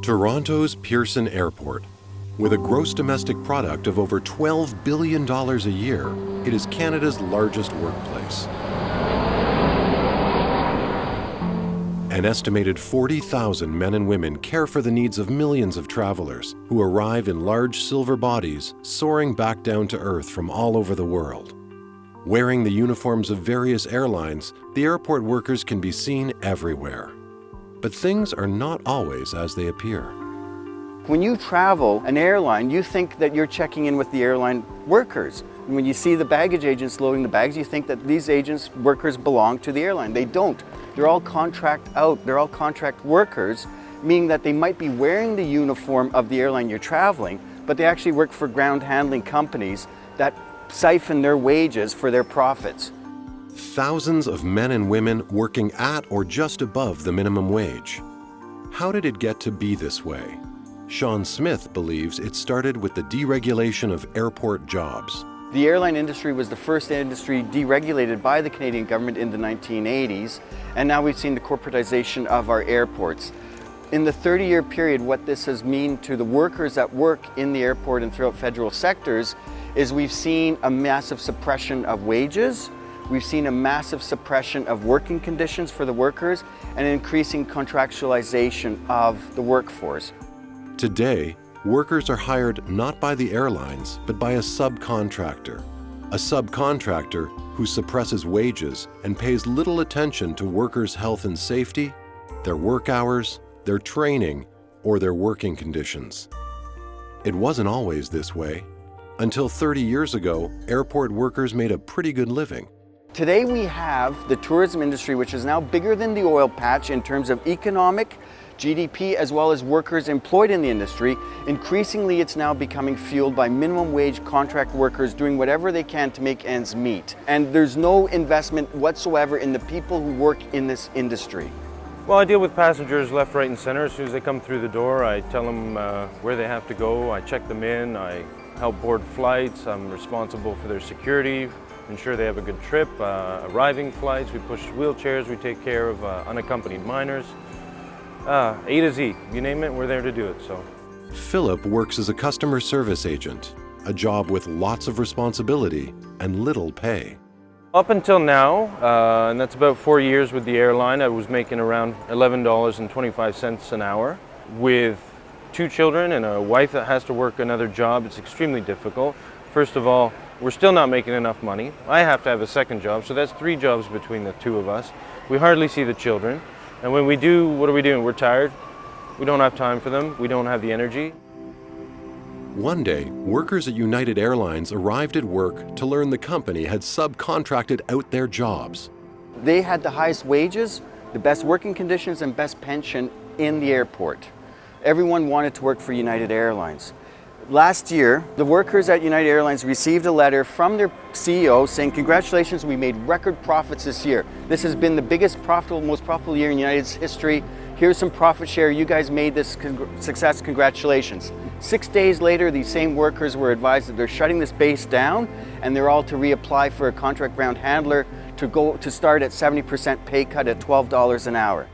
Toronto's Pearson Airport. With a gross domestic product of over $12 billion a year, it is Canada's largest workplace. An estimated 40,000 men and women care for the needs of millions of travelers who arrive in large silver bodies soaring back down to Earth from all over the world. Wearing the uniforms of various airlines, the airport workers can be seen everywhere. But things are not always as they appear. When you travel an airline, you think that you're checking in with the airline workers. And when you see the baggage agents loading the bags, you think that these workers belong to the airline. They don't. They're all contract out. They're all contract workers, meaning that they might be wearing the uniform of the airline you're traveling, but they actually work for ground handling companies that siphon their wages for their profits. Thousands of men and women working at or just above the minimum wage. How did it get to be this way? Sean Smith believes it started with the deregulation of airport jobs. The airline industry was the first industry deregulated by the Canadian government in the 1980s, and now we've seen the corporatization of our airports. In the 30-year period, what this has meant to the workers that work in the airport and throughout federal sectors is we've seen a massive suppression of wages, we've seen a massive suppression of working conditions for the workers, and an increasing contractualization of the workforce. Today, workers are hired not by the airlines, but by a subcontractor. A subcontractor who suppresses wages and pays little attention to workers' health and safety, their work hours, their training, or their working conditions. It wasn't always this way. Until 30 years ago, airport workers made a pretty good living. Today we have the tourism industry, which is now bigger than the oil patch in terms of economic, GDP, as well as workers employed in the industry. Increasingly, it's now becoming fueled by minimum wage contract workers doing whatever they can to make ends meet. And there's no investment whatsoever in the people who work in this industry. Well, I deal with passengers left, right, and center. As soon as they come through the door, I tell them where they have to go. I check them in. I help board flights. I'm responsible for their security, ensure they have a good trip. Arriving flights, we push wheelchairs. We take care of unaccompanied minors. A to Z, you name it, we're there to do it. So, Philip works as a customer service agent, a job with lots of responsibility and little pay. Up until now, and that's about 4 years with the airline, I was making around $11.25 an hour. With 2 children and a wife that has to work another job, it's extremely difficult. First of all, we're still not making enough money. I have to have a second job, so that's 3 jobs between the 2 of us. We hardly see the children. And when we do, what are we doing? We're tired. We don't have time for them. We don't have the energy. One day, workers at United Airlines arrived at work to learn the company had subcontracted out their jobs. They had the highest wages, the best working conditions, and best pension in the airport. Everyone wanted to work for United Airlines. Last year, the workers at United Airlines received a letter from their CEO saying, "Congratulations, we made record profits this year. This has been the most profitable year in United's history. Here's some profit share. You guys made this success. Congratulations." 6 days later, these same workers were advised that they're shutting this base down and they're all to reapply for a contract ground handler to start at 70% pay cut at $12 an hour.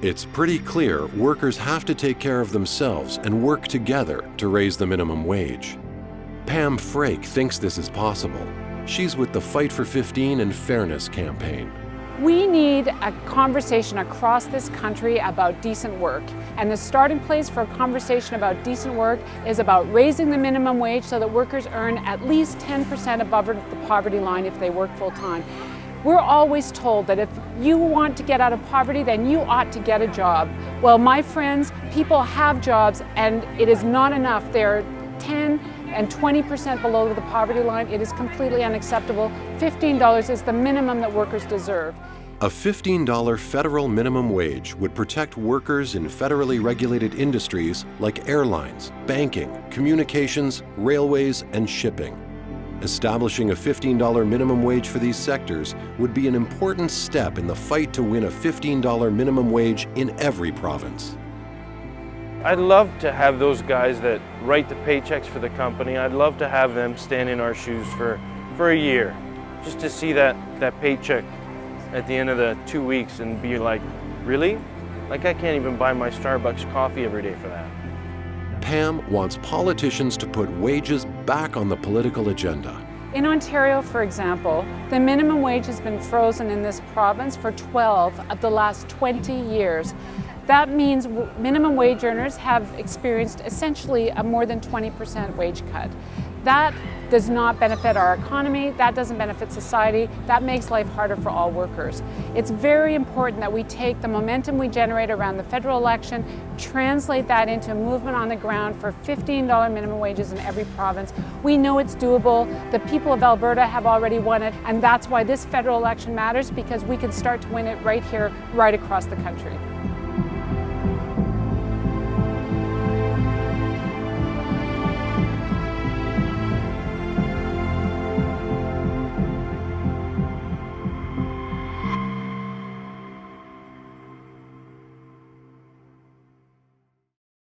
It's pretty clear workers have to take care of themselves and work together to raise the minimum wage. Pam Frake thinks this is possible. She's with the Fight for 15 and Fairness campaign. We need a conversation across this country about decent work. And the starting place for a conversation about decent work is about raising the minimum wage so that workers earn at least 10% above the poverty line if they work full time. We're always told that if you want to get out of poverty, then you ought to get a job. Well, my friends, people have jobs and it is not enough. They're 10 and 20% below the poverty line. It is completely unacceptable. $15 is the minimum that workers deserve. A $15 federal minimum wage would protect workers in federally regulated industries like airlines, banking, communications, railways, and shipping. Establishing a $15 minimum wage for these sectors would be an important step in the fight to win a $15 minimum wage in every province. I'd love to have those guys that write the paychecks for the company. I'd love to have them stand in our shoes for a year, just to see that paycheck at the end of the 2 weeks and be like, really? Like, I can't even buy my Starbucks coffee every day for that. Pam wants politicians to put wages back on the political agenda. In Ontario, for example, the minimum wage has been frozen in this province for 12 of the last 20 years. That means minimum wage earners have experienced essentially a more than 20% wage cut. That does not benefit our economy, that doesn't benefit society, that makes life harder for all workers. It's very important that we take the momentum we generate around the federal election, translate that into a movement on the ground for $15 minimum wages in every province. We know it's doable, the people of Alberta have already won it, and that's why this federal election matters, because we can start to win it right here, right across the country.